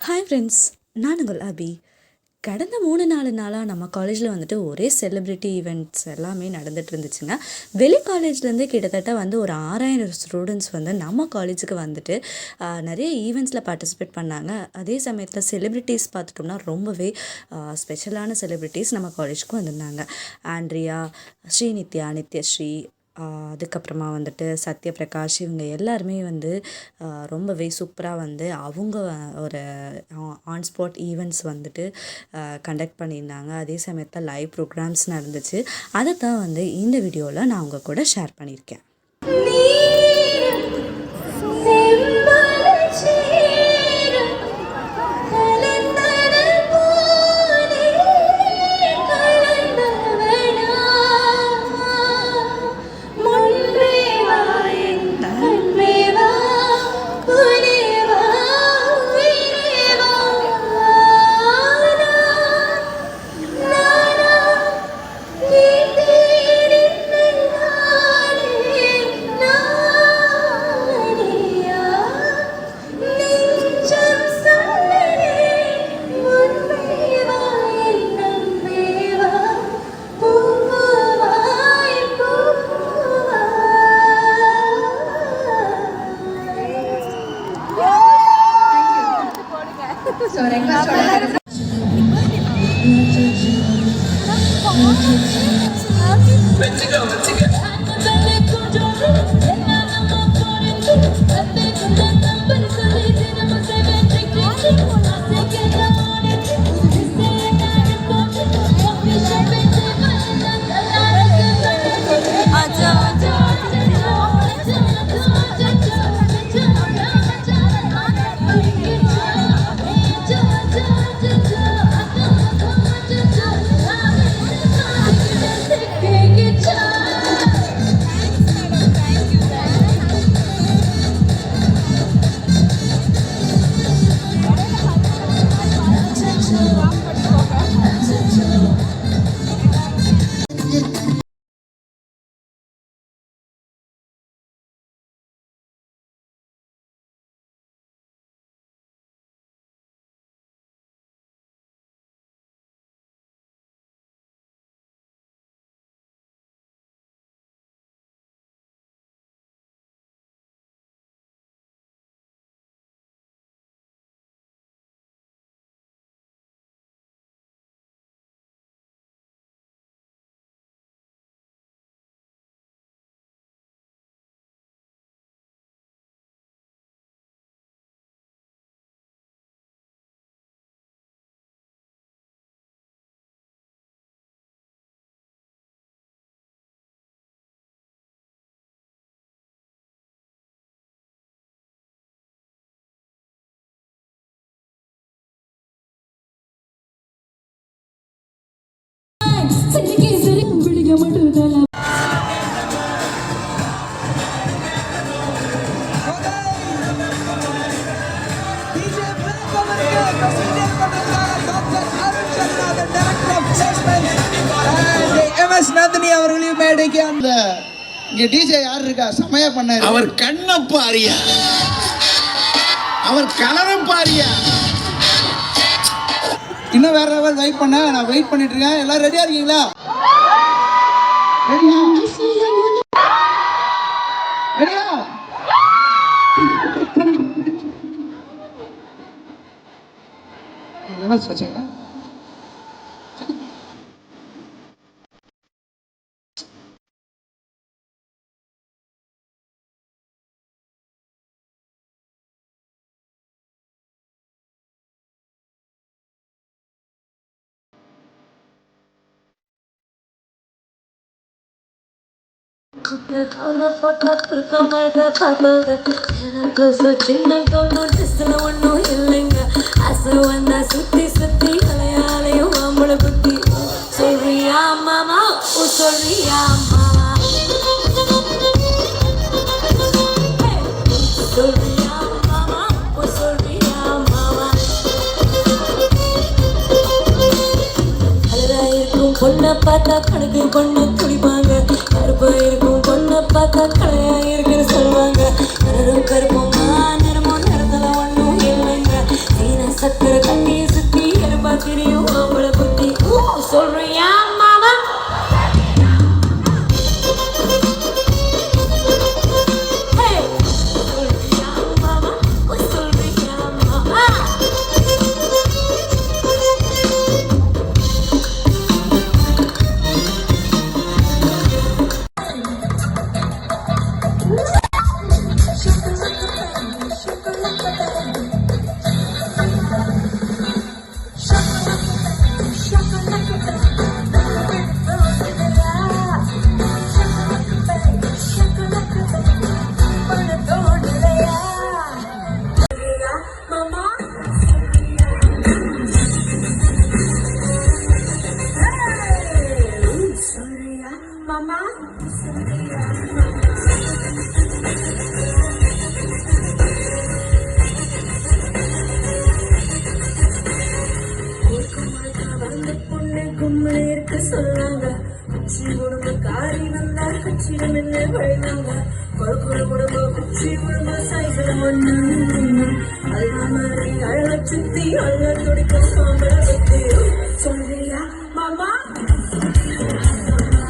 Hi friends, நான் உங்கள் அபி. கடந்த 3-4 நாளாக நம்ம காலேஜில் வந்துட்டு ஒரே செலிப்ரிட்டி ஈவெண்ட்ஸ் எல்லாமே நடந்துகிட்டு இருந்துச்சுங்க. வெளி காலேஜ்லேருந்து கிட்டத்தட்ட ஒரு 6000 ஸ்டூடெண்ட்ஸ் நம்ம காலேஜுக்கு வந்துட்டு நிறைய ஈவெண்ட்ஸில் பார்ட்டிசிபேட் பண்ணாங்க. அதே சமயத்தில் செலிப்ரிட்டிஸ் பார்த்துட்டோம்னா ரொம்பவே ஸ்பெஷலான செலிப்ரிட்டிஸ் நம்ம காலேஜுக்கு வந்திருந்தாங்க. ஆண்ட்ரியா, ஸ்ரீநித்யா, நித்யஸ்ரீ, அதுக்கப்புறமா சத்யபிரகாஷ், இவங்க எல்லாருமே ரொம்பவே சூப்பராக அவங்க ஒரு ஆன் ஸ்பாட் ஈவெண்ட்ஸ் கண்டக்ட் பண்ணியிருந்தாங்க. அதே சமயத்தில் லைவ் ப்ரோக்ராம்ஸ் நடந்துச்சு. அதை தான் இந்த வீடியோவில் நான் உங்கள் கூட ஷேர் பண்ணியிருக்கேன். நந்தினி அவர்களையும் மேடைக்கு அந்த இங்க டிஜே யார் இருக்கா செமையா பண்ணாரு. அவர் கண்ண பாரியா, அவர் கலரம் பாரியா. இன்னும் வேற லெவல் வெயிட் பண்ண நான் வெயிட் பண்ணிட்டு இருக்கேன். எல்லாரும் ரெடியா இருக்கீங்களா? ரெடியா? ரெடியா? என்ன சொல்றீங்க? எனக்கு சின்ன தோணும் டிஸ்ல ஒன்றும் இல்லைங்க. அசு வந்தா சுத்தி சுத்தி அலையாலையும் ஆம்பளை புத்தி. சொல்றியா மாமா, சொல்றியா மாமா, சொல்றியா மாமா, சொல்றியா மாமா. கலரா இருக்கும் பொண்ணை பார்த்தா கணக்கு பொண்ணு துடிப்பாங்க. கருப்பா இருக்கும் பொண்ணை பார்த்தா கலையா இருக்குன்னு சொல்லுவாங்க. கருப்பும் நிறமும் நிறத்துல ஒன்றும் இல்லைங்க. சீன சட்ட சிறும் என்ன வழிவாங்க குழப்ப குடும்பம் குச்சி குடும்பம் சைக்கிள் ஒண்ணு அல்லாமலை அழக சுத்தி அழக துடிக்கும் மாம்பழ வெத்தி சொல்றியா மாமா சொல்றியா மாமா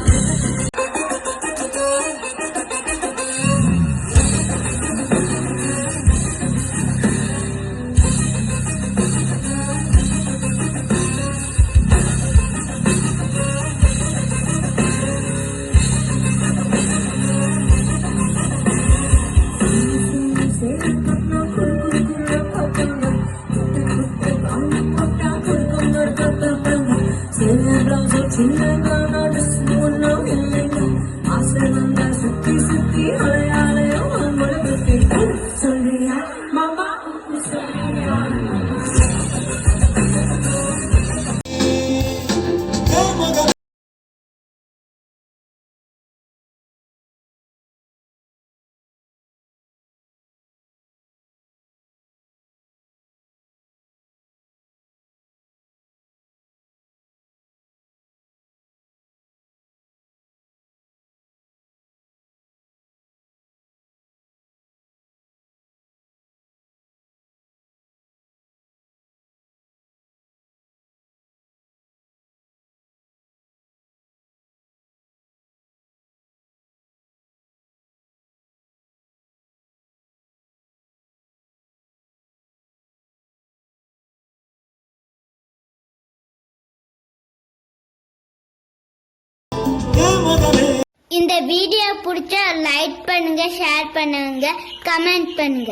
இந்த வீடியோ பிடிச்சா லைக் பண்ணுங்க, ஷேர் பண்ணுங்க, கமெண்ட் பண்ணுங்க.